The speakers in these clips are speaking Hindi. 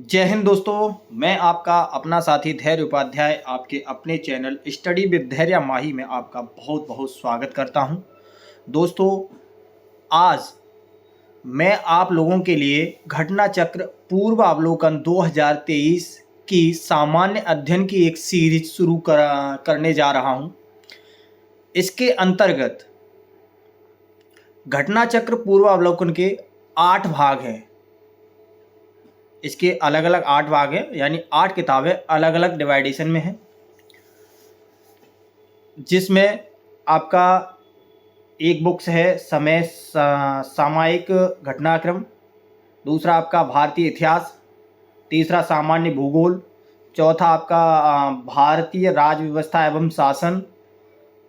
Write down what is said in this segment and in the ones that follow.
जय हिंद दोस्तों। मैं आपका अपना साथी धैर्य उपाध्याय आपके अपने चैनल स्टडी विद धैर्य माही में आपका बहुत बहुत स्वागत करता हूं। दोस्तों, आज मैं आप लोगों के लिए घटना चक्र पूर्वावलोकन 2023 की सामान्य अध्ययन की एक सीरीज शुरू करने जा रहा हूं। इसके अंतर्गत घटना चक्र पूर्वावलोकन के 8 भाग हैं। इसके अलग अलग 8 भाग हैं, यानी 8 किताबें अलग अलग डिवाइडेशन में हैं, जिसमें आपका एक बुक्स है समय सामयिक घटनाक्रम, दूसरा आपका भारतीय इतिहास, तीसरा सामान्य भूगोल, चौथा आपका भारतीय राज्य व्यवस्था एवं शासन,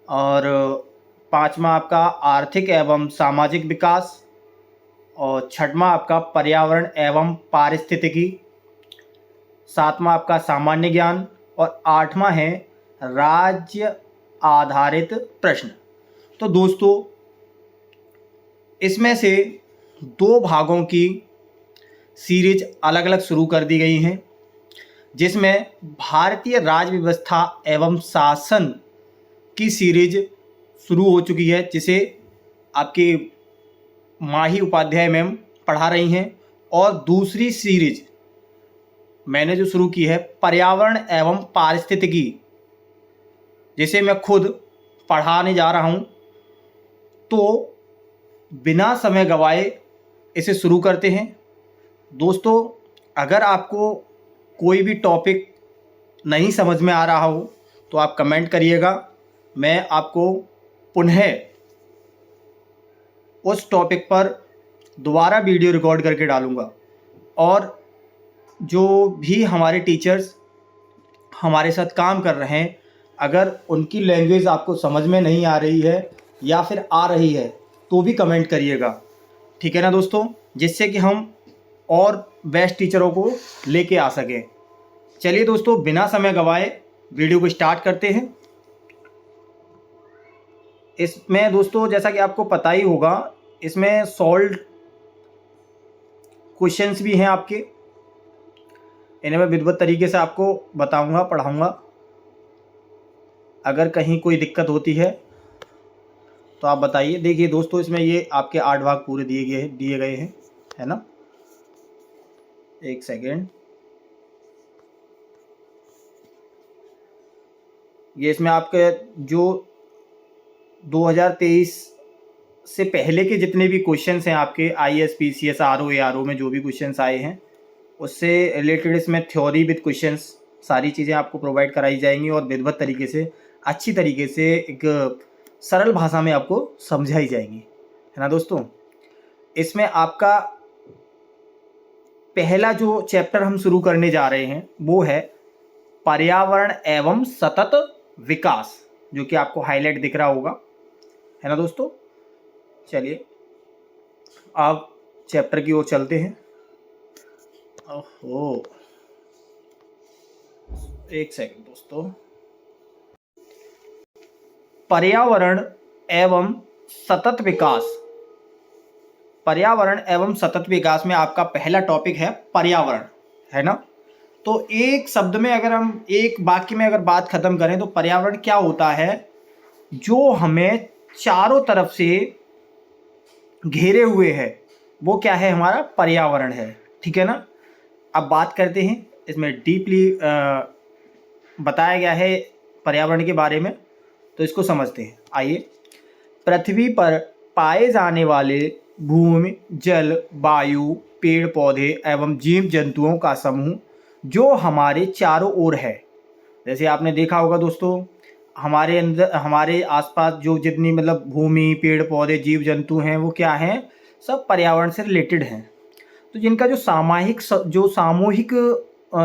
और पांचवा आपका आर्थिक एवं सामाजिक विकास, और छठवां आपका पर्यावरण एवं पारिस्थितिकी, सातवां आपका सामान्य ज्ञान, और आठवां है राज्य आधारित प्रश्न। तो दोस्तों, इसमें से 2 भागों की सीरीज अलग अलग शुरू कर दी गई हैं, जिसमें भारतीय राज्य व्यवस्था एवं शासन की सीरीज शुरू हो चुकी है, जिसे आपकी माही उपाध्याय मैम पढ़ा रही हैं, और दूसरी सीरीज मैंने जो शुरू की है पर्यावरण एवं पारिस्थितिकी, जिसे मैं खुद पढ़ाने जा रहा हूं। तो बिना समय गवाए इसे शुरू करते हैं। दोस्तों, अगर आपको कोई भी टॉपिक नहीं समझ में आ रहा हो तो आप कमेंट करिएगा, मैं आपको पुनः उस टॉपिक पर दोबारा वीडियो रिकॉर्ड करके डालूँगा। और जो भी हमारे टीचर्स हमारे साथ काम कर रहे हैं, अगर उनकी लैंग्वेज आपको समझ में नहीं आ रही है या फिर आ रही है तो भी कमेंट करिएगा, ठीक है ना दोस्तों, जिससे कि हम और बेस्ट टीचरों को लेके आ सकें। चलिए दोस्तों, बिना समय गवाए वीडियो को स्टार्ट करते हैं। इसमें दोस्तों, जैसा कि आपको पता ही होगा, इसमें सॉल्व क्वेश्चंस भी हैं आपके। इन्हें मैं विधिवत तरीके से आपको बताऊंगा, पढ़ाऊंगा। अगर कहीं कोई दिक्कत होती है तो आप बताइए। देखिए दोस्तों, इसमें ये आपके 8 भाग पूरे दिए गए हैं, है ना। एक सेकेंड, ये इसमें आपके जो 2023 से पहले के जितने भी क्वेश्चंस हैं आपके IAS PCS RO ARO में जो भी क्वेश्चंस आए हैं, उससे रिलेटेड इसमें थ्योरी विद क्वेश्चंस सारी चीज़ें आपको प्रोवाइड कराई जाएंगी, और विधिवत तरीके से अच्छी तरीके से एक सरल भाषा में आपको समझाई जाएंगी, है ना दोस्तों। इसमें आपका पहला जो चैप्टर हम शुरू करने जा रहे हैं वो है पर्यावरण एवं सतत विकास, जो कि आपको हाईलाइट दिख रहा होगा, है ना दोस्तों। चलिए अब चैप्टर की ओर चलते हैं। ओहो, एक सेकंड दोस्तों। पर्यावरण एवं सतत विकास। पर्यावरण एवं सतत विकास में आपका पहला टॉपिक है पर्यावरण, है ना। तो एक शब्द में, अगर हम एक वाक्य में अगर बात खत्म करें तो पर्यावरण क्या होता है? जो हमें चारों तरफ से घेरे हुए है वो क्या है? हमारा पर्यावरण है, ठीक है ना। अब बात करते हैं, इसमें डीपली बताया गया है पर्यावरण के बारे में, तो इसको समझते हैं। आइए। पृथ्वी पर पाए जाने वाले भूमि, जल, वायु, पेड़ पौधे एवं जीव जंतुओं का समूह जो हमारे चारों ओर है। जैसे आपने देखा होगा दोस्तों, हमारे अंदर, हमारे आसपास जो जितनी मतलब भूमि, पेड़ पौधे, जीव जंतु हैं, वो क्या हैं? सब पर्यावरण से रिलेटेड हैं। तो जिनका जो सामूहिक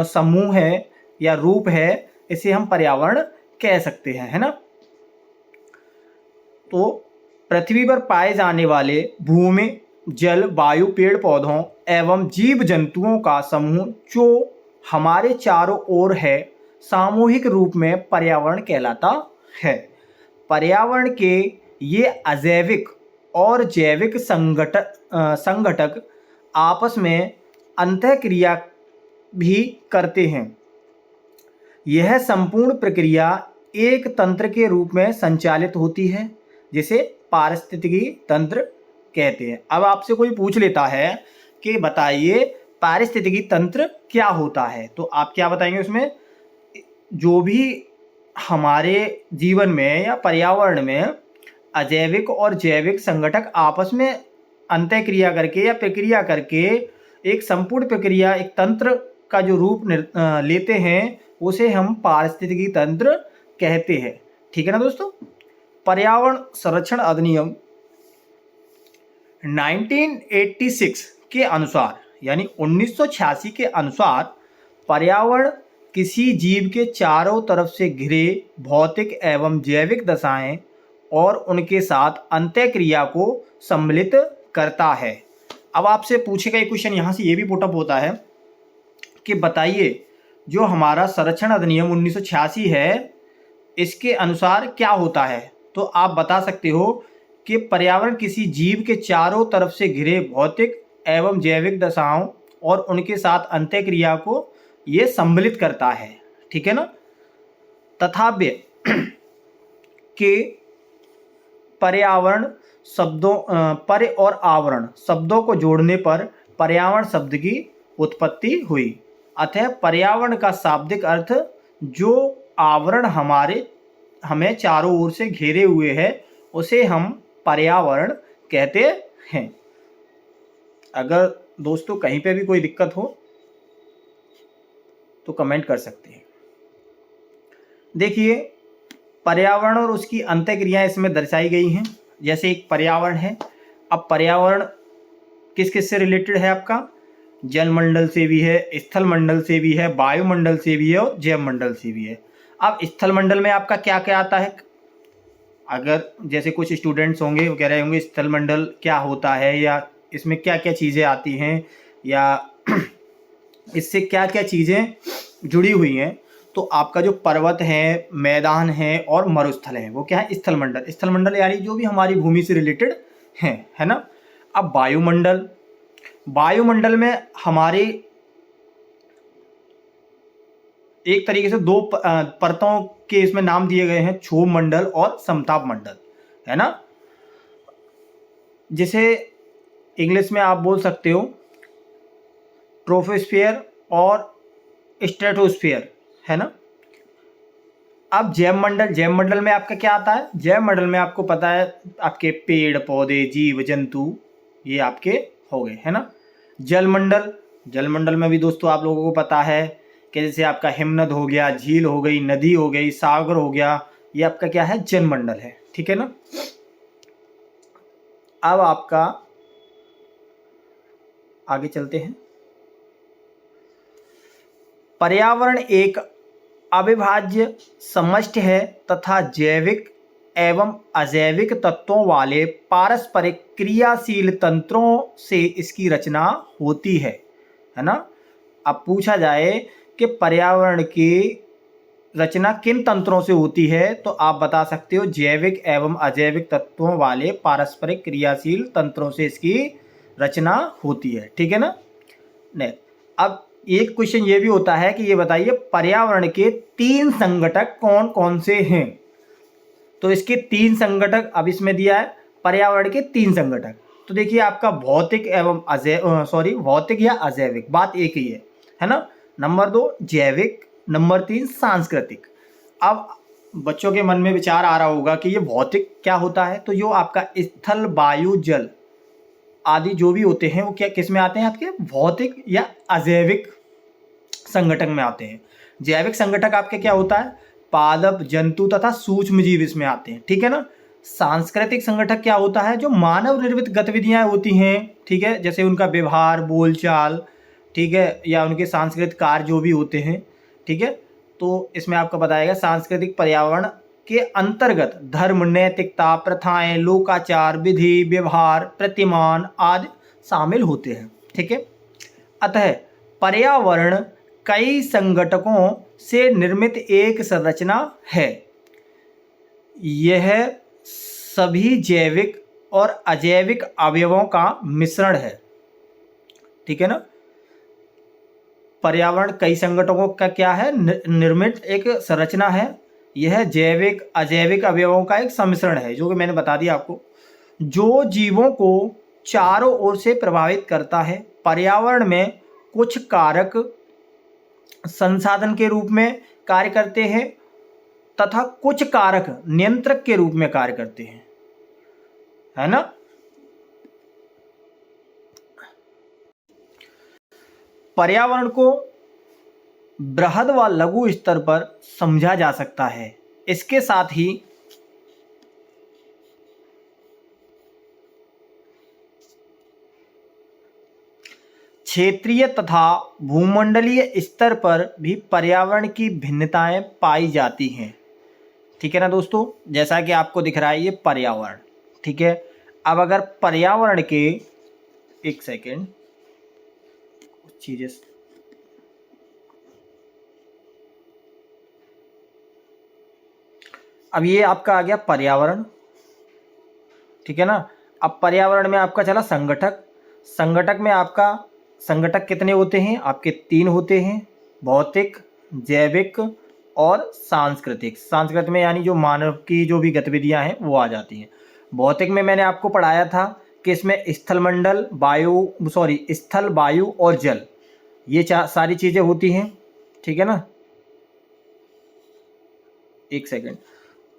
समूह है या रूप है, इसे हम पर्यावरण कह सकते हैं, है ना। तो पृथ्वी पर पाए जाने वाले भूमि, जल, वायु, पेड़ पौधों एवं जीव जंतुओं का समूह जो हमारे चारों ओर है, सामूहिक रूप में पर्यावरण कहलाता है। पर्यावरण के ये अजैविक और जैविक संगठक आपस में अंतःक्रिया भी करते हैं। यह संपूर्ण प्रक्रिया एक तंत्र के रूप में संचालित होती है जिसे पारिस्थितिकी तंत्र कहते हैं। अब आपसे कोई पूछ लेता है कि बताइए पारिस्थितिकी तंत्र क्या होता है, तो आप क्या बताएंगे उसमें? जो भी हमारे जीवन में या पर्यावरण में अजैविक और जैविक संगठक आपस में अंतःक्रिया करके या प्रक्रिया करके एक संपूर्ण प्रक्रिया, एक तंत्र का जो रूप लेते हैं उसे हम पारिस्थितिकी तंत्र कहते हैं। ठीक है ना दोस्तों। पर्यावरण संरक्षण अधिनियम 1986 के अनुसार यानी 1986 के अनुसार पर्यावरण किसी जीव के चारों तरफ से घिरे भौतिक एवं जैविक दशाएं और उनके साथ अंतःक्रिया को सम्मिलित करता है। अब आपसे पूछेगा एक क्वेश्चन यहाँ से ये भी पुटअप होता है कि बताइए जो हमारा संरक्षण अधिनियम 1986 है इसके अनुसार क्या होता है? तो आप बता सकते हो कि पर्यावरण किसी जीव के चारों तरफ से घिरे भौतिक एवं जैविक दशाओं और उनके साथ अंतःक्रिया को ये सम्मिलित करता है। ठीक है ना। तथापि के पर्यावरण शब्दों पर और आवरण शब्दों को जोड़ने पर पर्यावरण शब्द की उत्पत्ति हुई। अतः पर्यावरण का शाब्दिक अर्थ जो आवरण हमें चारों ओर से घेरे हुए है उसे हम पर्यावरण कहते हैं। अगर दोस्तों कहीं पे भी कोई दिक्कत हो तो कमेंट कर सकते हैं। देखिए पर्यावरण और उसकी अंतःक्रियाएं इसमें दर्शाई गई हैं। जैसे एक पर्यावरण है, अब पर्यावरण किस किस से रिलेटेड है? आपका जलमंडल से भी है, स्थल मंडल से भी है, वायुमंडल से भी है और जैव मंडल से भी है। अब स्थल मंडल में आपका क्या क्या आता है? अगर जैसे कुछ स्टूडेंट्स होंगे वो कह रहे होंगे स्थल मंडल क्या होता है या इसमें क्या क्या चीज़ें आती हैं या इससे क्या क्या चीज़ें जुड़ी हुई हैं, तो आपका जो पर्वत है, मैदान है और मरुस्थल है वो क्या है? स्थल मंडल। स्थल मंडल यानी जो भी हमारी भूमि से रिलेटेड है ना। अब वायुमंडल, वायुमंडल में हमारे एक तरीके से दो परतों के इसमें नाम दिए गए हैं, क्षोभ मंडल और समताप मंडल, है ना। जिसे इंग्लिश में आप बोल सकते हो ट्रोपोस्फियर और स्ट्रेटोस्फियर, है ना। अब जैव मंडल, जैव मंडल में आपका क्या आता है? जैव मंडल में आपको पता है आपके पेड़ पौधे जीव जंतु ये आपके हो गए, है ना। जल मंडल, जल मंडल में भी दोस्तों आप लोगों को पता है कि जैसे आपका हिमनद हो गया, झील हो गई, नदी हो गई, सागर हो गया, ये आपका क्या है? जल मंडल है। ठीक है ना। अब आपका आगे चलते हैं। पर्यावरण एक अविभाज्य समष्टि है तथा जैविक एवं अजैविक तत्वों वाले पारस्परिक क्रियाशील तंत्रों से इसकी रचना होती है ना। अब पूछा जाए कि पर्यावरण की रचना किन तंत्रों से होती है, तो आप बता सकते हो जैविक एवं अजैविक तत्वों वाले पारस्परिक क्रियाशील तंत्रों से इसकी रचना होती है। ठीक है ना। नहीं, अब एक क्वेश्चन ये भी होता है कि ये बताइए पर्यावरण के 3 संघटक कौन कौन से हैं। तो इसके 3 संघटक अब इसमें दिया है, पर्यावरण के 3 संघटक। तो देखिए आपका भौतिक एवं भौतिक या अजैविक, बात एक ही है ना। नंबर 2 जैविक, नंबर 3 सांस्कृतिक। अब बच्चों के मन में विचार आ रहा होगा कि ये भौतिक क्या होता है, तो जो आपका स्थल वायु जल आदि जो भी होते हैं वो क्या किस में आते हैं? आपके भौतिक या अजैविक संगठन में आते हैं। जैविक संगठक आपके क्या होता है? पादप जंतु तथा सूक्ष्म जीव इसमें आते हैं। ठीक है ना। सांस्कृतिक संगठक क्या होता है? जो मानव निर्मित गतिविधियां होती हैं, ठीक है, जैसे उनका व्यवहार बोलचाल, ठीक है, या उनके सांस्कृतिक कार्य जो भी होते हैं, ठीक है। तो इसमें आपको बताएगा सांस्कृतिक पर्यावरण के अंतर्गत धर्म, नैतिकता, प्रथाएं, लोकाचार, विधि, व्यवहार, प्रतिमान आदि शामिल होते हैं। ठीक है। अतः पर्यावरण कई संगठकों से निर्मित एक संरचना है। यह सभी जैविक और अजैविक अवयवों का मिश्रण है। ठीक है ना। पर्यावरण कई संगठनों का क्या है, निर्मित एक संरचना है। यह जैविक अजैविक अवयवों का एक सम्मिश्रण है, जो कि मैंने बता दिया आपको, जो जीवों को चारों ओर से प्रभावित करता है। पर्यावरण में कुछ कारक संसाधन के रूप में कार्य करते हैं तथा कुछ कारक नियंत्रक के रूप में कार्य करते हैं, है ना। पर्यावरण को बृहद व लघु स्तर पर समझा जा सकता है। इसके साथ ही क्षेत्रीय तथा भूमंडलीय स्तर पर भी पर्यावरण की भिन्नताएं पाई जाती हैं। ठीक है ना दोस्तों, जैसा कि आपको दिख रहा है ये पर्यावरण, ठीक है। अब अगर पर्यावरण के, एक सेकेंड, कुछ चीजें, अब ये आपका आ गया पर्यावरण, ठीक है ना। अब पर्यावरण में आपका चला संगठक। संगठक में आपका संगठक कितने होते हैं, आपके 3 होते हैं, भौतिक, जैविक और सांस्कृतिक। सांस्कृतिक में यानी जो मानव की जो भी गतिविधियां हैं वो आ जाती हैं। भौतिक में मैंने आपको पढ़ाया था कि इसमें स्थल मंडल, स्थल, वायु और जल, ये सारी चीज़ें होती हैं, ठीक है ना। एक सेकेंड।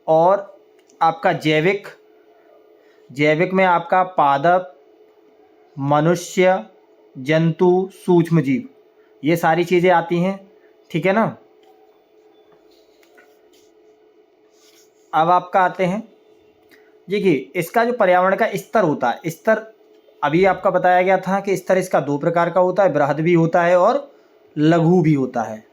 और आपका जैविक, जैविक में आपका पादप, मनुष्य, जंतु, सूक्ष्म जीव, ये सारी चीज़ें आती हैं, ठीक है ना। अब आपका आते हैं, देखिए इसका जो पर्यावरण का स्तर होता है, स्तर अभी आपका बताया गया था कि स्तर इसका 2 प्रकार का होता है, बृहद भी होता है और लघु भी होता है।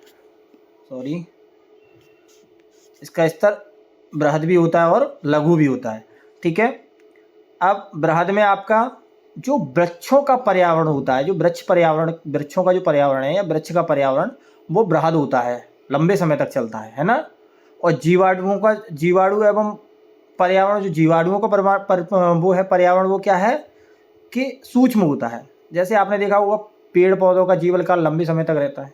इसका स्तर बृहद भी होता है और लघु भी होता है, ठीक है। अब बृहद में आपका जो वृक्षों का पर्यावरण होता है, जो वृक्ष पर्यावरण, वृक्षों का जो पर्यावरण है या वृक्ष का पर्यावरण, वो बृहद होता है, लंबे समय तक चलता है ना। और जीवाणु एवं पर्यावरण, जो जीवाणुओं का वो है पर्यावरण, वो क्या है कि सूक्ष्म होता है। जैसे आपने देखा होगा पेड़ पौधों का जीवन काल लंबे समय तक रहता है,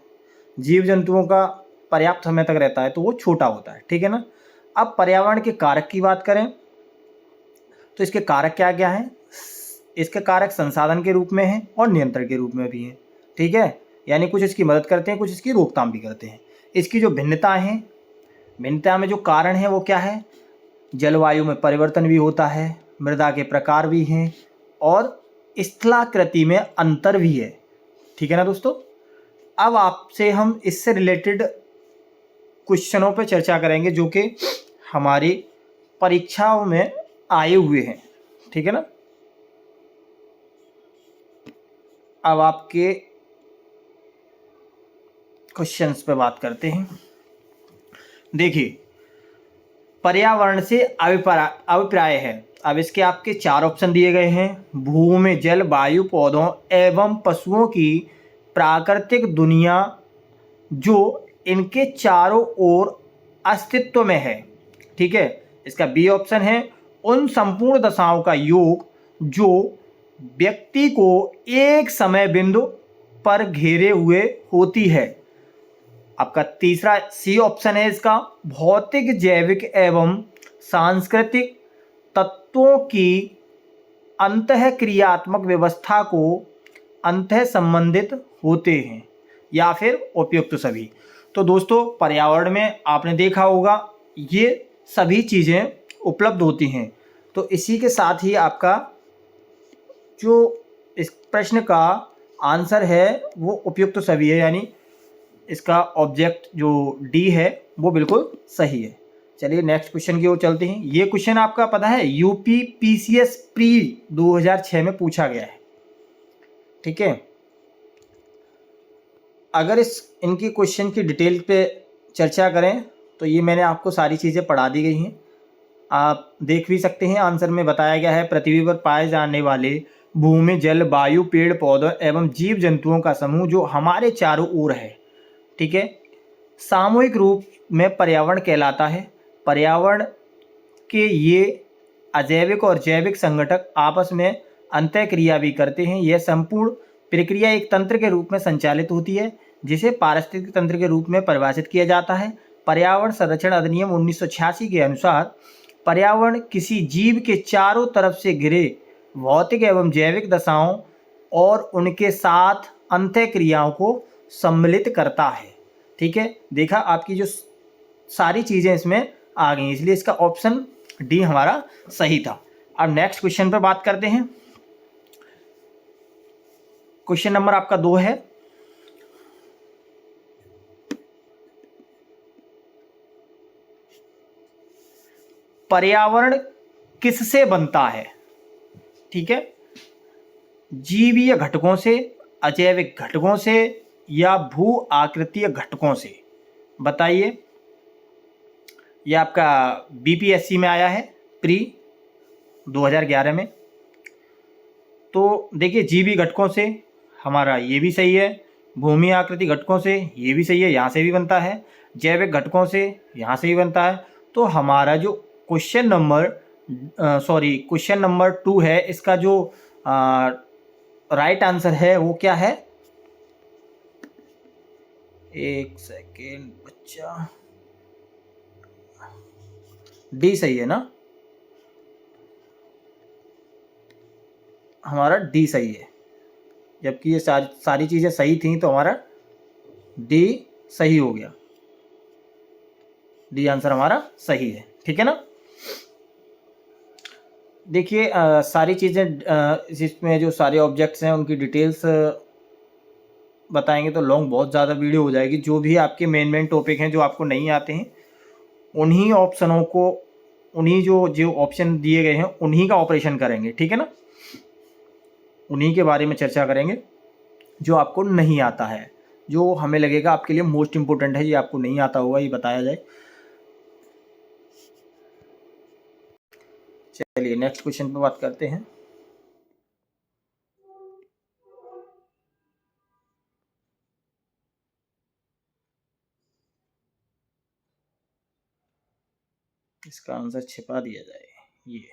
जीव जंतुओं का पर्याप्त समय तक रहता है, तो वो छोटा होता है, ठीक है ना। अब पर्यावरण के कारक की बात करें तो इसके कारक क्या क्या हैं। इसके कारक संसाधन के रूप में हैं और नियंत्रण के रूप में भी हैं, ठीक है। यानी कुछ इसकी मदद करते हैं, कुछ इसकी रोकथाम भी करते हैं। इसकी जो भिन्नता है, भिन्नता में जो कारण है वो क्या है, जलवायु में परिवर्तन भी होता है, मृदा के प्रकार भी हैं और स्थलाकृति में अंतर भी है, ठीक है ना दोस्तों। अब आपसे हम इससे रिलेटेड क्वेश्चनों पर चर्चा करेंगे जो कि हमारी परीक्षाओं में आए हुए हैं, ठीक है ना। अब आपके क्वेश्चंस पे बात करते हैं। देखिए पर्यावरण से अभिप्राय है। अब इसके आपके 4 ऑप्शन दिए गए हैं। भूमि, जल, वायु, पौधों एवं पशुओं की प्राकृतिक दुनिया जो इनके चारों ओर अस्तित्व में है, ठीक है। इसका बी ऑप्शन है उन संपूर्ण दशाओं का योग जो व्यक्ति को एक समय बिंदु पर घेरे हुए होती है। आपका तीसरा सी ऑप्शन है इसका, भौतिक, जैविक एवं सांस्कृतिक तत्वों की अंतः क्रियात्मक व्यवस्था को अंतः संबंधित होते हैं, या फिर उपयुक्त सभी। तो दोस्तों पर्यावरण में आपने देखा होगा ये सभी चीज़ें उपलब्ध होती हैं। तो इसी के साथ ही आपका जो इस प्रश्न का आंसर है वो उपयुक्त सभी है, यानी इसका ऑब्जेक्ट जो डी है वो बिल्कुल सही है। चलिए नेक्स्ट क्वेश्चन की ओर चलते हैं। ये क्वेश्चन आपका पता है यूपी पीसीएस प्री 2006 में पूछा गया है, ठीक है। अगर इनकी क्वेश्चन की डिटेल पे चर्चा करें तो ये मैंने आपको सारी चीज़ें पढ़ा दी गई हैं, आप देख भी सकते हैं। आंसर में बताया गया है पृथ्वी पर पाए जाने वाले भूमि, जल, वायु, पेड़ पौधों एवं जीव जंतुओं का समूह जो हमारे चारों ओर है, ठीक है, सामूहिक रूप में पर्यावरण कहलाता है। पर्यावरण के ये अजैविक और जैविक संगठक आपस में अंतःक्रिया भी करते हैं। यह संपूर्ण प्रक्रिया एक तंत्र के रूप में संचालित होती है जिसे पारिस्थितिक तंत्र के रूप में परिभाषित किया जाता है। पर्यावरण संरक्षण अधिनियम 1986 के अनुसार पर्यावरण किसी जीव के चारों तरफ से घिरे भौतिक एवं जैविक दशाओं और उनके साथ अंतःक्रियाओं को सम्मिलित करता है। ठीक है, देखा आपकी जो सारी चीज़ें इसमें आ गई, इसलिए इसका ऑप्शन डी हमारा सही था। अब नेक्स्ट क्वेश्चन पर बात करते हैं। क्वेश्चन नंबर आपका 2 है। पर्यावरण किससे बनता है? ठीक है, जीवीय घटकों से, अजैविक घटकों से या भू आकृतीय घटकों से? बताइए। यह आपका बीपीएससी में आया है प्री 2011 में। तो देखिए, जीवी घटकों से हमारा ये भी सही है, भूमि आकृति घटकों से ये भी सही है, यहाँ से भी बनता है, जैविक घटकों से यहाँ से भी बनता है। तो हमारा जो क्वेश्चन नंबर 2 है, इसका जो राइट आंसर है वो क्या है? एक सेकेंड बच्चा, डी सही है ना? हमारा डी सही है, जबकि ये सारी चीज़ें सही थी, तो हमारा डी सही हो गया। डी आंसर हमारा सही है। ठीक है ना? देखिए, सारी चीज़ें जिसमें जो सारे ऑब्जेक्ट्स हैं उनकी डिटेल्स बताएंगे तो लॉन्ग बहुत ज़्यादा वीडियो हो जाएगी। जो भी आपके मेन टॉपिक हैं जो आपको नहीं आते हैं, उन्हीं ऑप्शनों को, उन्हीं जो ऑप्शन दिए गए हैं उन्हीं का ऑपरेशन करेंगे। ठीक है ना? उन्हीं के बारे में चर्चा करेंगे जो आपको नहीं आता है, जो हमें लगेगा आपके लिए मोस्ट इम्पोर्टेंट है, ये आपको नहीं आता होगा, ये बताया जाए। चलिए नेक्स्ट क्वेश्चन पर बात करते हैं। इसका आंसर छिपा दिया जाए। ये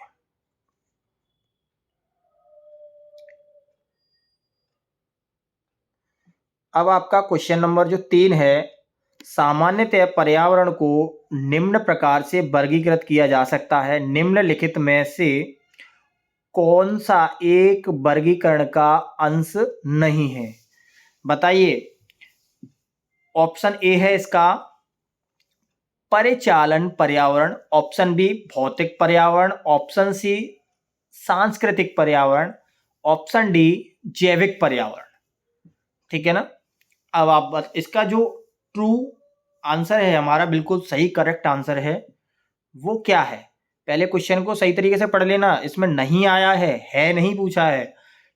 अब आपका क्वेश्चन नंबर जो 3 है, सामान्यतः पर्यावरण को निम्न प्रकार से वर्गीकृत किया जा सकता है, निम्नलिखित में से कौन सा एक वर्गीकरण का अंश नहीं है? बताइए। ऑप्शन ए है इसका परिचालन पर्यावरण, ऑप्शन बी भौतिक पर्यावरण, ऑप्शन सी सांस्कृतिक पर्यावरण, ऑप्शन डी जैविक पर्यावरण। ठीक है ना? अब आप इसका जो ट्रू आंसर है हमारा, बिल्कुल सही करेक्ट आंसर है, वो क्या है? पहले क्वेश्चन को सही तरीके से पढ़ लेना, इसमें नहीं आया है नहीं पूछा है।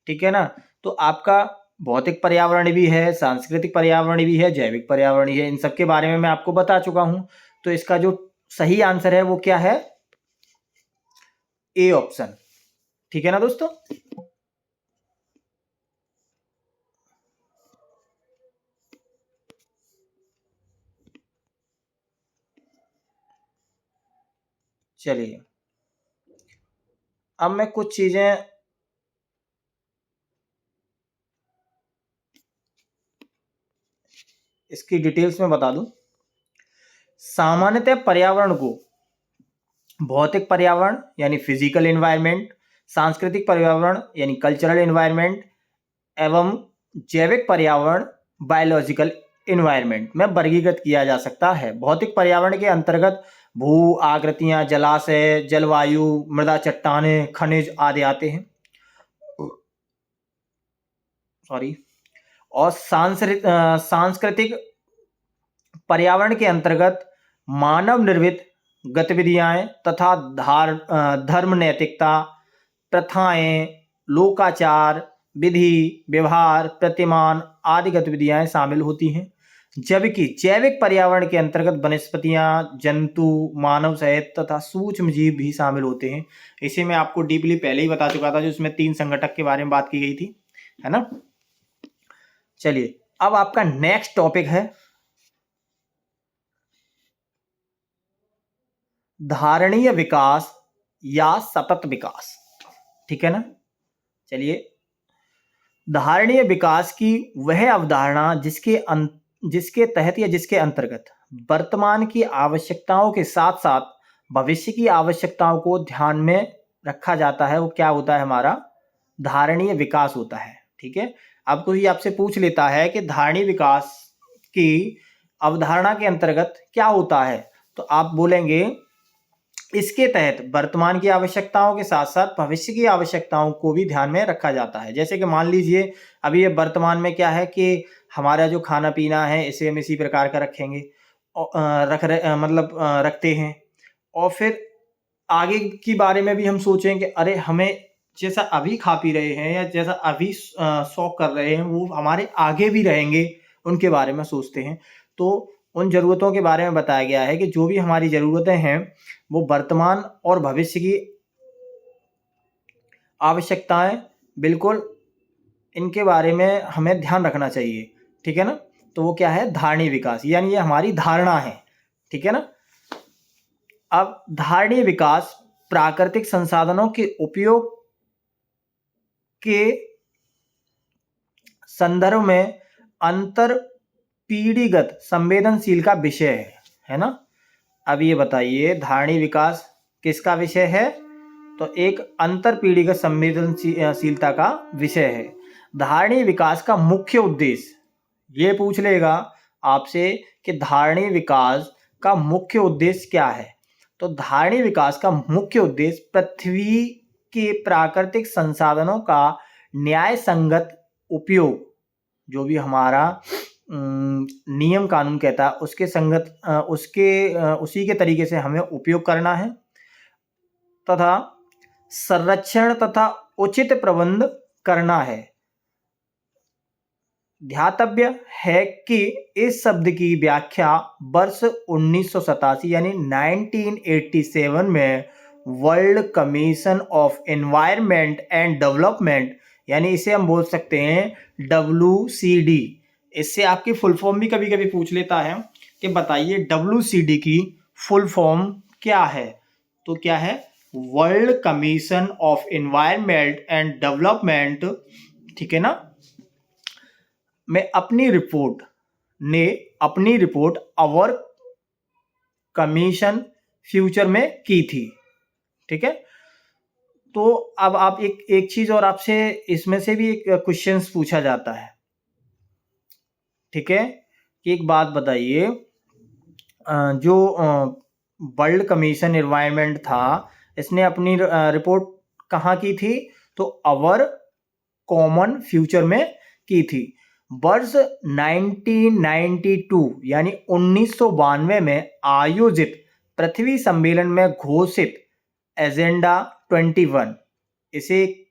ठीक है ना? तो आपका भौतिक पर्यावरण भी है, सांस्कृतिक पर्यावरण भी है, जैविक पर्यावरण भी है, इन सब के बारे में मैं आपको बता चुका हूं। तो इसका जो सही आंसर है वो क्या है? A option. ठीक है ना दोस्तों? चलिए, अब मैं कुछ चीजें इसकी डिटेल्स में बता दूं। सामान्यतः पर्यावरण को भौतिक पर्यावरण यानी फिजिकल एनवायरनमेंट, सांस्कृतिक पर्यावरण यानी कल्चरल एनवायरनमेंट एवं जैविक पर्यावरण बायोलॉजिकल एनवायरनमेंट में वर्गीकृत किया जा सकता है। भौतिक पर्यावरण के अंतर्गत भू आकृतियां, जलाशय, जलवायु, मृदा, चट्टानें, खनिज आदि आते हैं। और सांस्कृतिक पर्यावरण के अंतर्गत मानव निर्मित गतिविधियां तथा धर्म, नैतिकता, प्रथाएं, लोकाचार, विधि, व्यवहार, प्रतिमान आदि गतिविधियां शामिल होती हैं। जबकि जैविक पर्यावरण के अंतर्गत वनस्पतियां, जंतु, मानव सहित तथा सूक्ष्म जीव भी शामिल होते हैं। इसे मैं आपको डीपली पहले ही बता चुका था, जो इसमें 3 संघटक के बारे में बात की गई थी, है ना? चलिए, अब आपका नेक्स्ट टॉपिक है धारणीय विकास या सतत विकास। ठीक है ना? चलिए, धारणीय विकास की वह अवधारणा जिसके जिसके तहत या जिसके अंतर्गत वर्तमान की आवश्यकताओं के साथ साथ भविष्य की आवश्यकताओं को ध्यान में रखा जाता है, वो क्या होता है, हमारा धारणीय विकास होता है। ठीक है, अब कोई आपसे पूछ लेता है कि धारणीय विकास की अवधारणा के अंतर्गत क्या होता है, तो आप बोलेंगे इसके तहत वर्तमान की आवश्यकताओं के साथ साथ भविष्य की आवश्यकताओं को भी ध्यान में रखा जाता है। जैसे कि मान लीजिए अभी ये वर्तमान में क्या है कि हमारा जो खाना पीना है इसे हम इसी प्रकार का रखेंगे, रखते हैं, और फिर आगे की बारे में भी हम सोचें कि अरे हमें जैसा अभी खा पी रहे हैं या जैसा अभी शौक कर रहे हैं वो हमारे आगे भी रहेंगे, उनके बारे में सोचते हैं। तो उन ज़रूरतों के बारे में बताया गया है कि जो भी हमारी ज़रूरतें हैं वो वर्तमान और भविष्य की आवश्यकताएं, बिल्कुल इनके बारे में हमें ध्यान रखना चाहिए। ठीक है ना, तो वो क्या है, धारणीय विकास, यानी ये हमारी धारणा है। ठीक है ना। अब धारणीय विकास प्राकृतिक संसाधनों के उपयोग के संदर्भ में अंतर पीढ़ीगत संवेदनशील का विषय है ना। अब ये बताइए धारणीय विकास किसका विषय है, तो एक अंतर पीढ़ीगत संवेदनशीलता का विषय है। धारणीय विकास का मुख्य उद्देश्य, ये पूछ लेगा आपसे कि धारणीय विकास का मुख्य उद्देश्य क्या है, तो धारणीय विकास का मुख्य उद्देश्य पृथ्वी के प्राकृतिक संसाधनों का न्याय संगत उपयोग, जो भी हमारा नियम कानून कहता है उसके संगत उसी के तरीके से हमें उपयोग करना है, तथा संरक्षण तथा उचित प्रबंध करना है। ध्यातव्य है कि इस शब्द की व्याख्या वर्ष 1987 यानी 1987 में world commission of environment and development, यानी इसे हम बोल सकते हैं WCD। इससे आपकी फुल फॉर्म भी कभी कभी पूछ लेता है कि बताइए WCD की फुल फॉर्म क्या है, तो क्या है, world commission of environment and development. ठीक है ना। मैं अपनी रिपोर्ट अवर कमीशन फ्यूचर में की थी। ठीक है, तो अब आप एक चीज और आपसे इसमें से भी एक क्वेश्चंस पूछा जाता है। ठीक है, कि एक बात बताइए, जो वर्ल्ड कमीशन एनवायरनमेंट था इसने अपनी रिपोर्ट कहाँ की थी, तो अवर कॉमन फ्यूचर में की थी। वर्ष 1992 यानी 1992 में आयोजित पृथ्वी सम्मेलन में घोषित एजेंडा 21, इसे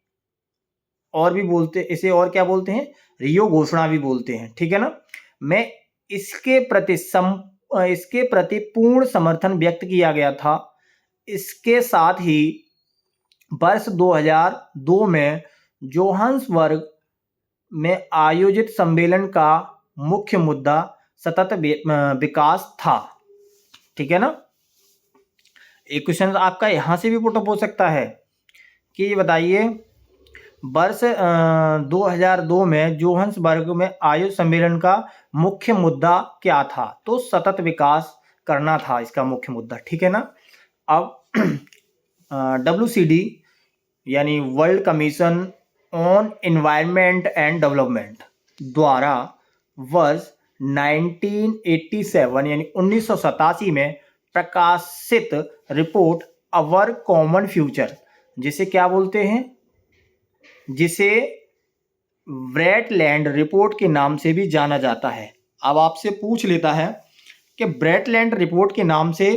और भी बोलते, इसे और क्या बोलते हैं, रियो घोषणा भी बोलते हैं। ठीक है ना। मैं इसके प्रति पूर्ण समर्थन व्यक्त किया गया था। इसके साथ ही वर्ष 2002 में जोहान्सबर्ग में आयोजित सम्मेलन का मुख्य मुद्दा सतत विकास था। ठीक है ना। एक क्वेश्चन आपका यहां से भी पुटअप हो सकता है कि ये बताइए वर्ष 2002 में जोहान्सबर्ग में आयोजित सम्मेलन का मुख्य मुद्दा क्या था, तो सतत विकास करना था इसका मुख्य मुद्दा। ठीक है ना। अब WCD यानी world commission on environment and development द्वारा वर्ष 1987 यानी 1987 में प्रकाशित रिपोर्ट अवर कॉमन फ्यूचर, जिसे क्या बोलते हैं, जिसे ब्रेटलैंड रिपोर्ट के नाम से भी जाना जाता है। अब आपसे पूछ लेता है कि ब्रेटलैंड रिपोर्ट के नाम से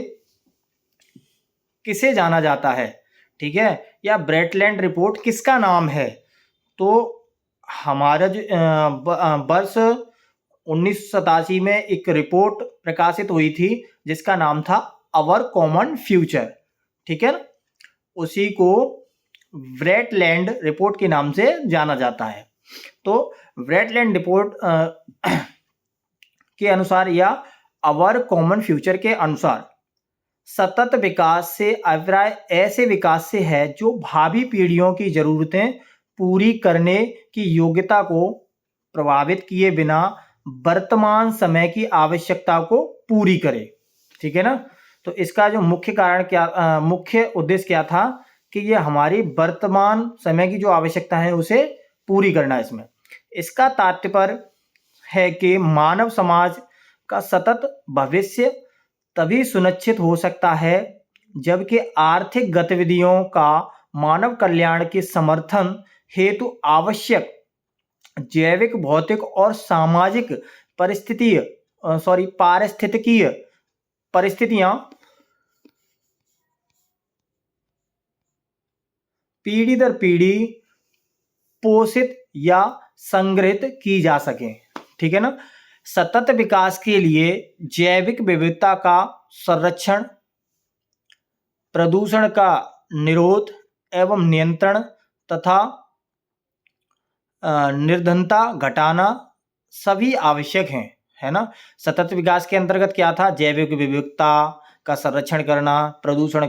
किसे जाना जाता है, ठीक है, या ब्रेटलैंड रिपोर्ट किसका नाम है, तो हमारा जो वर्ष 1987 में एक रिपोर्ट प्रकाशित हुई थी जिसका नाम था अवर कॉमन फ्यूचर। ठीक है, उसी को ब्रेटलैंड रिपोर्ट के नाम से जाना जाता है। तो ब्रेटलैंड रिपोर्ट के अनुसार या अवर कॉमन फ्यूचर के अनुसार सतत विकास से अभिप्राय ऐसे विकास से है जो भावी पीढ़ियों की जरूरतें पूरी करने की योग्यता को प्रभावित किए बिना वर्तमान समय की आवश्यकता को पूरी करे। ठीक है ना। तो इसका जो मुख्य कारण क्या, मुख्य उद्देश्य क्या था कि ये हमारी वर्तमान समय की जो आवश्यकता है उसे पूरी करना है इसमें। इसका तात्पर्य है कि मानव समाज का सतत भविष्य तभी सुनिश्चित हो सकता है जबकि आर्थिक गतिविधियों का मानव कल्याण के समर्थन हेतु आवश्यक जैविक, भौतिक और सामाजिक पारिस्थितिकीय परिस्थितियां पीढ़ी दर पीढ़ी पोषित या संग्रहित की जा सके। ठीक है ना। सतत विकास के लिए जैविक विविधता का संरक्षण, प्रदूषण का निरोध एवं नियंत्रण तथा निर्धनता घटाना सभी आवश्यक हैं, है ना। सतत विकास के अंतर्गत क्या था, जैविक विविधता का संरक्षण करना, प्रदूषण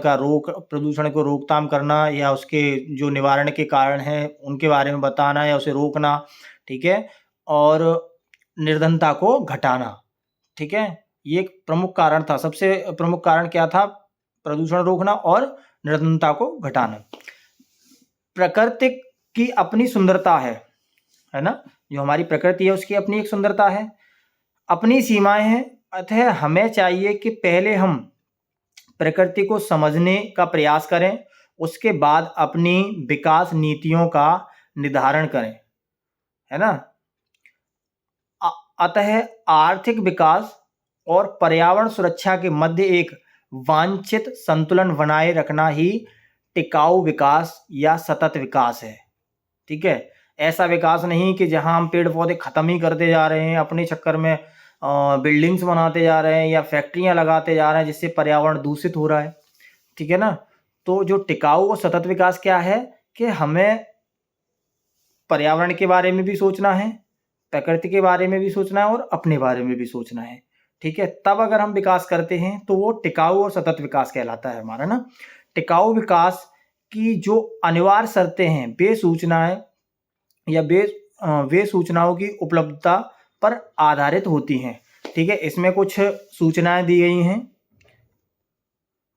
को रोकथाम करना या उसके जो निवारण के कारण हैं उनके बारे में बताना या उसे रोकना। ठीक है। और निर्धनता को घटाना। ठीक है। ये एक प्रमुख कारण था। सबसे प्रमुख कारण क्या था, प्रदूषण रोकना और निर्धनता को घटाना। प्रकृति की अपनी सुंदरता है ना। जो हमारी प्रकृति है उसकी अपनी एक सुंदरता है, अपनी सीमाएं हैं। अतः हमें चाहिए कि पहले हम प्रकृति को समझने का प्रयास करें, उसके बाद अपनी विकास नीतियों का निर्धारण करें, है ना। अतः आर्थिक विकास और पर्यावरण सुरक्षा के मध्य एक वांछित संतुलन बनाए रखना ही टिकाऊ विकास या सतत विकास है। ठीक है। ऐसा विकास नहीं कि जहां हम पेड़ पौधे खत्म ही करते जा रहे हैं, अपने चक्कर में बिल्डिंग्स बनाते जा रहे हैं या फैक्ट्रियां लगाते जा रहे हैं जिससे पर्यावरण दूषित हो रहा है। ठीक है ना। तो जो टिकाऊ और सतत विकास क्या है कि हमें पर्यावरण के बारे में भी सोचना है, प्रकृति के बारे में भी सोचना है और अपने बारे में भी सोचना है। ठीक है। तब अगर हम विकास करते हैं तो वो टिकाऊ और सतत विकास कहलाता है हमारा ना। टिकाऊ विकास की जो अनिवार्य शर्तें हैं वे सूचनाएं या वे सूचनाओं की उपलब्धता पर आधारित होती हैं। ठीक है। इसमें कुछ सूचनाएं दी गई हैं,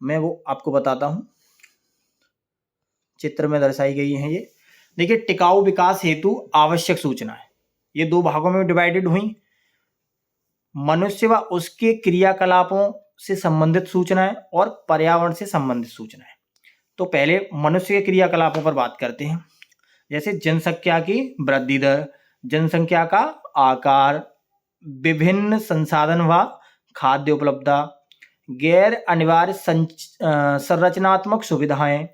मैं वो आपको बताता हूं, चित्र में दर्शाई गई हैं। ये देखिए, टिकाऊ विकास हेतु आवश्यक सूचनाएं ये दो भागों में डिवाइडेड हुई। मनुष्य व उसके क्रियाकलापों से संबंधित सूचनाएं और पर्यावरण से संबंधित सूचनाएं। तो पहले मनुष्य के क्रियाकलापों पर बात करते हैं। जैसे जनसंख्या की वृद्धि दर, जनसंख्या का आकार, विभिन्न संसाधन व खाद्य उपलब्धता, गैर अनिवार्य संरचनात्मक सुविधाएं,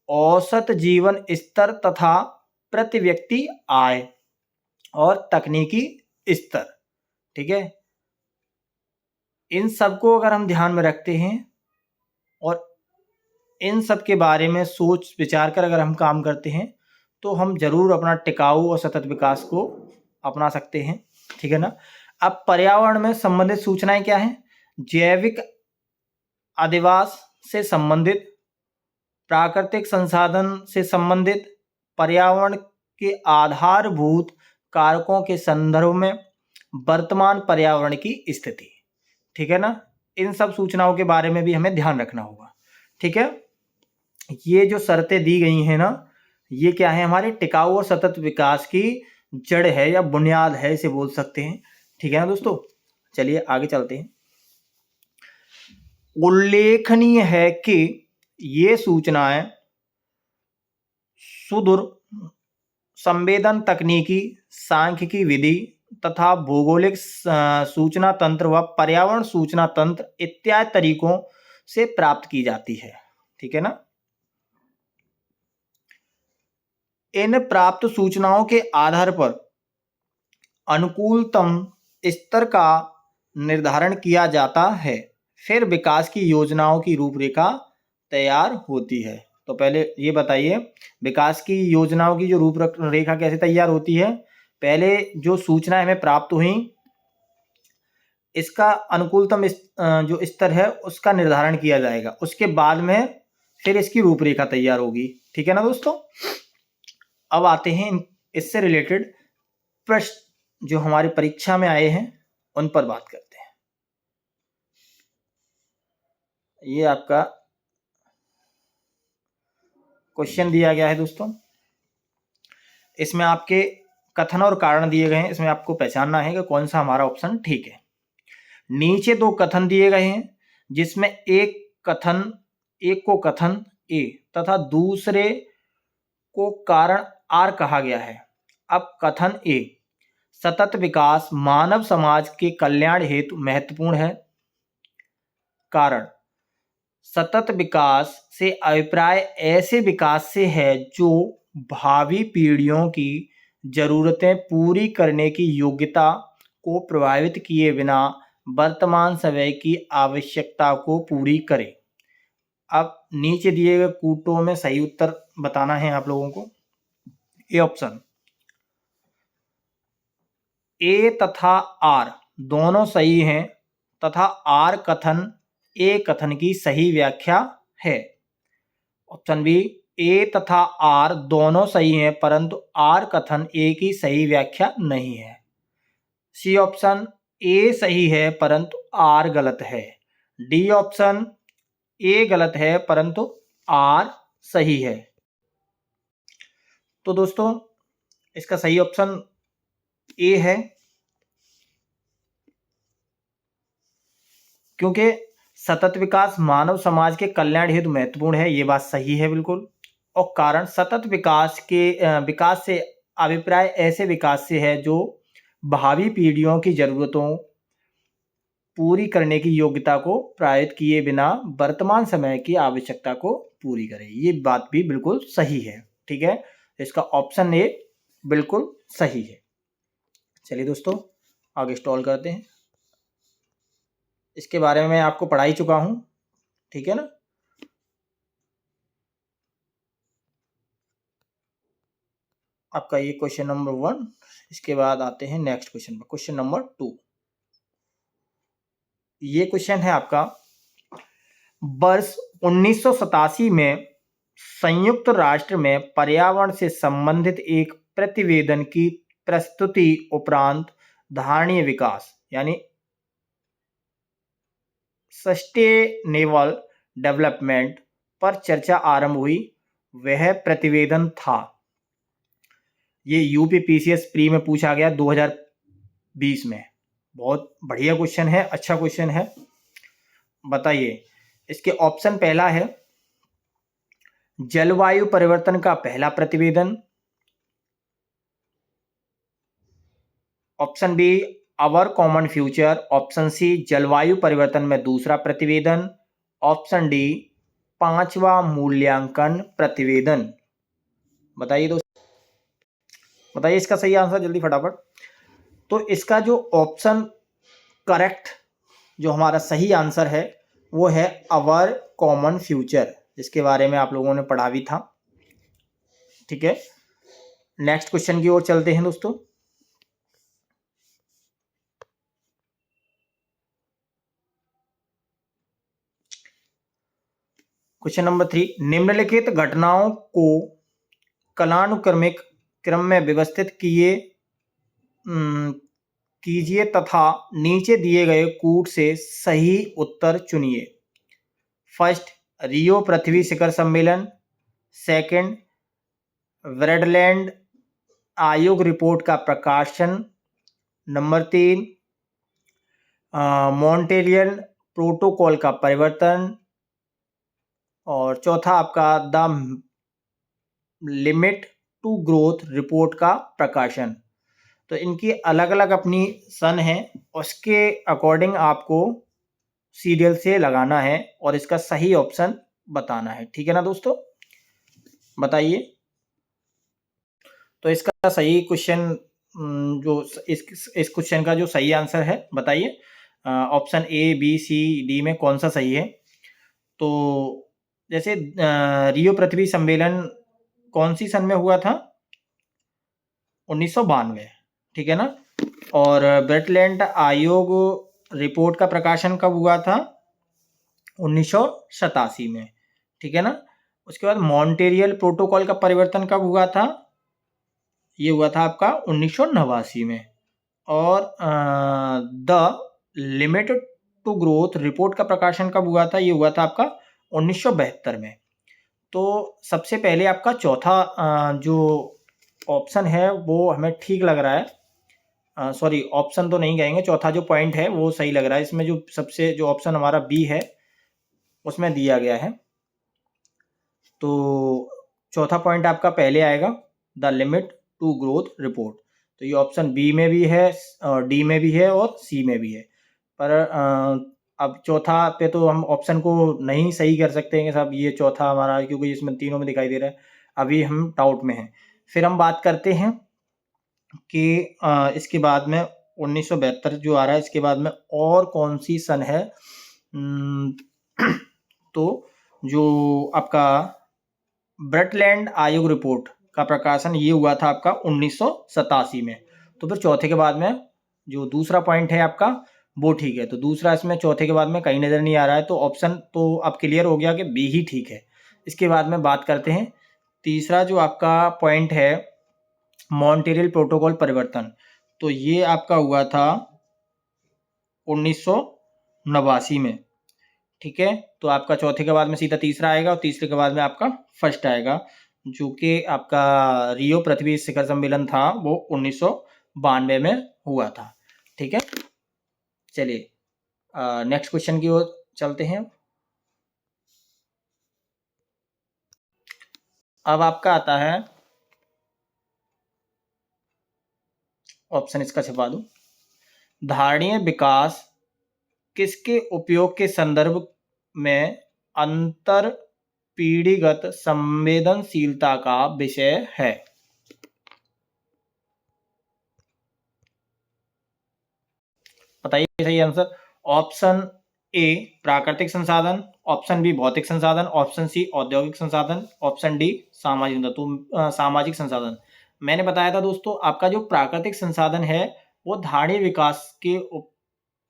औसत जीवन स्तर तथा प्रति व्यक्ति आय और तकनीकी स्तर। ठीक है। इन सबको अगर हम ध्यान में रखते हैं और इन सब के बारे में सोच विचार कर अगर हम काम करते हैं तो हम जरूर अपना टिकाऊ और सतत विकास को अपना सकते हैं। ठीक है ना। अब पर्यावरण में संबंधित सूचनाएं क्या हैं, जैविक अधिवास से संबंधित, प्राकृतिक संसाधन से संबंधित, पर्यावरण के आधारभूत कारकों के संदर्भ में वर्तमान पर्यावरण की स्थिति। ठीक है ना। इन सब सूचनाओं के बारे में भी हमें ध्यान रखना होगा। ठीक है। ये जो शर्तें दी गई हैं ना, ये क्या है, हमारे टिकाऊ और सतत विकास की जड़ है या बुनियाद है, इसे बोल सकते हैं। ठीक है ना दोस्तों। चलिए आगे चलते हैं। उल्लेखनीय है कि ये सूचनाएं सुदूर संवेदन तकनीकी, सांख्यिकी विधि तथा भौगोलिक सूचना तंत्र व पर्यावरण सूचना तंत्र इत्यादि तरीकों से प्राप्त की जाती है। ठीक है ना। इन प्राप्त सूचनाओं के आधार पर अनुकूलतम स्तर का निर्धारण किया जाता है, फिर विकास की योजनाओं की रूपरेखा तैयार होती है। तो पहले ये बताइए, विकास की योजनाओं की जो रूपरेखा कैसे तैयार होती है। पहले जो सूचनाएं हमें प्राप्त हुई, इसका अनुकूलतम जो स्तर है उसका निर्धारण किया जाएगा, उसके बाद में फिर इसकी रूपरेखा तैयार होगी। ठीक है ना दोस्तों। अब आते हैं इससे रिलेटेड प्रश्न जो हमारी परीक्षा में आए हैं उन पर बात करते हैं। ये आपका क्वेश्चन दिया गया है दोस्तों। इसमें आपके कथन और कारण दिए गए हैं। इसमें आपको पहचानना है कि कौन सा हमारा ऑप्शन ठीक है। नीचे दो कथन दिए गए हैं, जिसमें एक को कथन ए तथा दूसरे को कारण आर कहा गया है। अब कथन ए, सतत विकास मानव समाज के कल्याण हेतु महत्वपूर्ण है। कारण, सतत विकास से अभिप्राय ऐसे विकास से है जो भावी पीढ़ियों की जरूरतें पूरी करने की योग्यता को प्रभावित किए बिना वर्तमान समय की आवश्यकता को पूरी करे। अब नीचे दिए गए कूटों में सही उत्तर बताना है आप लोगों को। ए ऑप्शन, ए तथा आर दोनों सही हैं तथा आर कथन ए कथन की सही व्याख्या है। ऑप्शन बी, ए तथा आर दोनों सही हैं परंतु आर कथन ए की सही व्याख्या नहीं है। सी ऑप्शन, ए सही है परंतु आर गलत है। डी ऑप्शन, ए गलत है परंतु आर सही है। तो दोस्तों इसका सही ऑप्शन ए है, क्योंकि सतत विकास मानव समाज के कल्याण हेतु महत्वपूर्ण है। ये बात सही है बिल्कुल। और कारण, सतत विकास से अभिप्राय ऐसे विकास से है जो भावी पीढ़ियों की जरूरतों पूरी करने की योग्यता को प्रभावित किए बिना वर्तमान समय की आवश्यकता को पूरी करे। ये बात भी बिल्कुल सही है। ठीक है, इसका ऑप्शन ए बिल्कुल सही है। चलिए दोस्तों आगे स्टॉल करते हैं। इसके बारे में मैं आपको पढ़ा ही चुका हूं, ठीक है ना। आपका ये क्वेश्चन नंबर 1। इसके बाद आते हैं नेक्स्ट क्वेश्चन पर, क्वेश्चन नंबर 2। ये क्वेश्चन है आपका, वर्ष 1987 में संयुक्त राष्ट्र में पर्यावरण से संबंधित एक प्रतिवेदन की प्रस्तुति उपरांत धारणीय विकास यानी सस्टेनेबल डेवलपमेंट पर चर्चा आरंभ हुई। वह प्रतिवेदन था, ये यूपीपीसीएस प्री में पूछा गया 2020 में। बहुत बढ़िया क्वेश्चन है, अच्छा क्वेश्चन है। बताइए, इसके ऑप्शन पहला है जलवायु परिवर्तन का पहला प्रतिवेदन। Option B, our common future. Option C, जलवायु परिवर्तन में दूसरा प्रतिवेदन। ऑप्शन डी, 5वां मूल्यांकन प्रतिवेदन। बताइए दोस्तों, बताइए इसका सही आंसर जल्दी फटाफट। तो इसका जो ऑप्शन करेक्ट जो हमारा सही आंसर है वो है अवर कॉमन फ्यूचर, जिसके बारे में आप लोगों ने पढ़ा भी था। ठीक है, नेक्स्ट क्वेश्चन की ओर चलते हैं दोस्तों। क्वेश्चन नंबर 3, निम्नलिखित घटनाओं को कालानुक्रमिक क्रम में व्यवस्थित कीजिए तथा नीचे दिए गए कूट से सही उत्तर चुनिए। फर्स्ट, रियो पृथ्वी शिखर सम्मेलन। सेकंड, ब्रैडलैंड आयोग रिपोर्ट का प्रकाशन। नंबर 3, मॉन्ट्रियल प्रोटोकॉल का परिवर्तन। और चौथा आपका the limit to growth report का प्रकाशन। तो इनकी अलग अलग अपनी सन है, उसके अकॉर्डिंग आपको सीरियल से लगाना है और इसका सही ऑप्शन बताना है। ठीक है ना दोस्तों, बताइए। तो इसका सही क्वेश्चन जो इस क्वेश्चन का जो सही आंसर है बताइए। Option A, B, C, D में कौन सा सही है। तो जैसे रियो पृथ्वी सम्मेलन कौन सी सन में हुआ था, 1992, ठीक है ना। और ब्रैडलैंड आयोग रिपोर्ट का प्रकाशन कब हुआ था, 1987 में, ठीक है ना। उसके बाद मॉन्ट्रियल प्रोटोकॉल का परिवर्तन कब हुआ था, ये हुआ था आपका 1989 में। और the limit to growth report का प्रकाशन कब हुआ था? ये हुआ था आपका 1972 में। तो सबसे पहले आपका चौथा जो ऑप्शन है वो हमें ठीक लग रहा है। सॉरी, ऑप्शन तो नहीं कहेंगे, चौथा जो पॉइंट है वो सही लग रहा है। इसमें जो सबसे जो ऑप्शन हमारा बी है उसमें दिया गया है। तो चौथा पॉइंट आपका पहले आएगा, the limit to growth report. तो ये ऑप्शन बी में भी है, डी में भी है और सी में भी है। पर अब चौथा पे तो हम ऑप्शन को नहीं सही कर सकते हैं कि साहब ये चौथा हमारा, क्योंकि इसमें तीनों में दिखाई दे रहा है। अभी हम डाउट में हैं। फिर हम बात करते हैं कि इसके बाद में 1972 जो आ रहा है, इसके बाद में और कौन सी सन है? तो जो आपका ब्रटलैंड आयोग रिपोर्ट का प्रकाशन ये हुआ था आपका 1987 में। तो फिर चौथे के बाद में जो दूसरा पॉइंट है आपका वो ठीक है। तो दूसरा इसमें चौथे के बाद में कहीं नज़र नहीं आ रहा है, तो ऑप्शन तो अब क्लियर हो गया कि बी ही ठीक है। इसके बाद में बात करते हैं तीसरा जो आपका पॉइंट है, मॉन्ट्रियल प्रोटोकॉल परिवर्तन। तो ये आपका हुआ था 1989 में। ठीक है, तो आपका चौथे के बाद में सीधा तीसरा आएगा और तीसरे के बाद में आपका फर्स्ट आएगा, जो कि आपका रियो पृथ्वी शिखर सम्मेलन था, वो 1992 में हुआ था। ठीक है, चलिए नेक्स्ट क्वेश्चन की ओर चलते हैं। अब आपका आता है ऑप्शन, इसका छपा दूं, धारणीय विकास किसके उपयोग के संदर्भ में अंतर पीढ़ीगत संवेदनशीलता का विषय है? बताइए सही आंसर। ऑप्शन ए प्राकृतिक संसाधन, ऑप्शन बी भौतिक संसाधन, ऑप्शन सी औद्योगिक संसाधन, ऑप्शन डी सामाजिक संसाधन। तो सामाजिक संसाधन मैंने बताया था दोस्तों, आपका जो प्राकृतिक संसाधन है वो धारणीय विकास के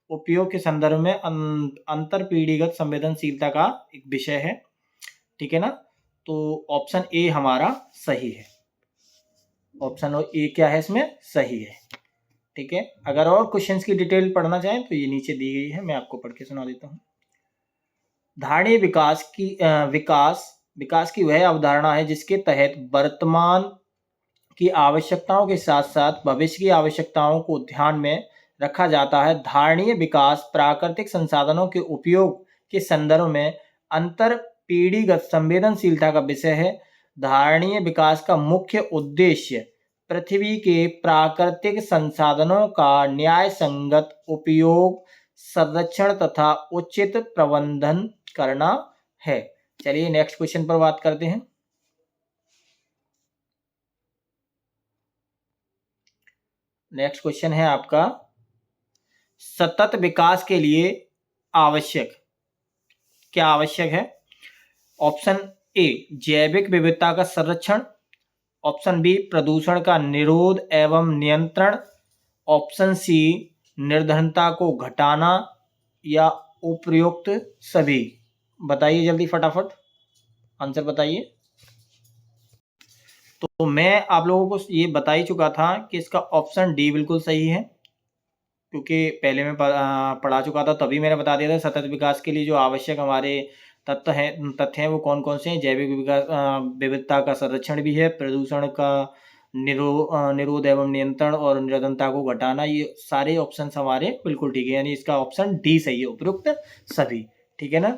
उपयोग के संदर्भ में अंतर पीढ़ीगत संवेदनशीलता का एक विषय है। ठीक है ना, तो ऑप्शन ए हमारा सही है। ऑप्शन ए क्या है इसमें सही है। ठीक है, अगर और क्वेश्चंस की डिटेल पढ़ना चाहें तो ये नीचे दी गई है, मैं आपको पढ़ के सुना देता हूँ। धारणीय विकास की वह अवधारणा है जिसके तहत वर्तमान की आवश्यकताओं के साथ साथ भविष्य की आवश्यकताओं को ध्यान में रखा जाता है। धारणीय विकास प्राकृतिक संसाधनों के उपयोग के संदर्भ में अंतर पीढ़ीगत संवेदनशीलता का विषय है। धारणीय विकास का मुख्य उद्देश्य पृथ्वी के प्राकृतिक संसाधनों का न्याय संगत उपयोग, संरक्षण तथा उचित प्रबंधन करना है। चलिए नेक्स्ट क्वेश्चन पर बात करते हैं। नेक्स्ट क्वेश्चन है आपका, सतत विकास के लिए आवश्यक क्या आवश्यक है? ऑप्शन ए जैविक विविधता का संरक्षण, ऑप्शन बी प्रदूषण का निरोध एवं नियंत्रण, ऑप्शन सी निर्धनता को घटाना, या उपयुक्त सभी। बताइए जल्दी फटाफट आंसर बताइए। तो मैं आप लोगों को ये बता ही चुका था कि इसका ऑप्शन डी बिल्कुल सही है, क्योंकि पहले मैं पढ़ा चुका था, तभी मैंने बता दिया था सतत विकास के लिए जो आवश्यक हमारे तथ्य हैं वो कौन कौन से हैं। जैविक विविधता का संरक्षण भी है, प्रदूषण का निरोध एवं नियंत्रण और निर्धनता को घटाना, ये सारे ऑप्शन हमारे बिल्कुल ठीक है, यानी इसका ऑप्शन डी सही है, उपयुक्त सभी। ठीक है ना,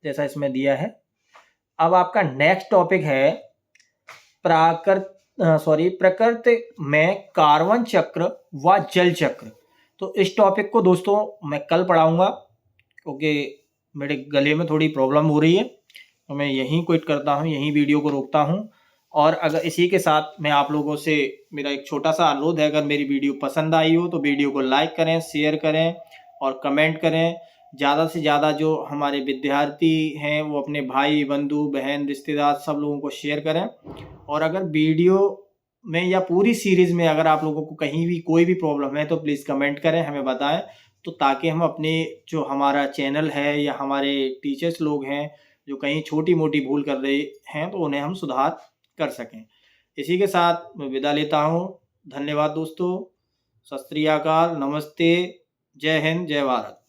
जैसा इसमें दिया है। अब आपका नेक्स्ट टॉपिक है प्रकृति में कार्बन चक्र व जल चक्र। तो इस टॉपिक को दोस्तों मैं कल पढ़ाऊंगा, क्योंकि मेरे गले में थोड़ी प्रॉब्लम हो रही है, तो मैं यहीं क्विट करता हूं, यहीं वीडियो को रोकता हूं। और अगर इसी के साथ मैं आप लोगों से मेरा एक छोटा सा अनुरोध है, अगर मेरी वीडियो पसंद आई हो तो वीडियो को लाइक करें, शेयर करें और कमेंट करें। ज़्यादा से ज़्यादा जो हमारे विद्यार्थी हैं वो अपने भाई बंधु बहन रिश्तेदार सब लोगों को शेयर करें। और अगर वीडियो में या पूरी सीरीज़ में अगर आप लोगों को कहीं भी कोई भी प्रॉब्लम है तो प्लीज़ कमेंट करें, हमें बताएं, तो ताकि हम अपने जो हमारा चैनल है या हमारे टीचर्स लोग हैं जो कहीं छोटी मोटी भूल कर रहे हैं तो उन्हें हम सुधार कर सकें। इसी के साथ मैं विदा लेता हूँ। धन्यवाद दोस्तों। सत श्री अकाल, नमस्ते, जय हिंद, जय भारत।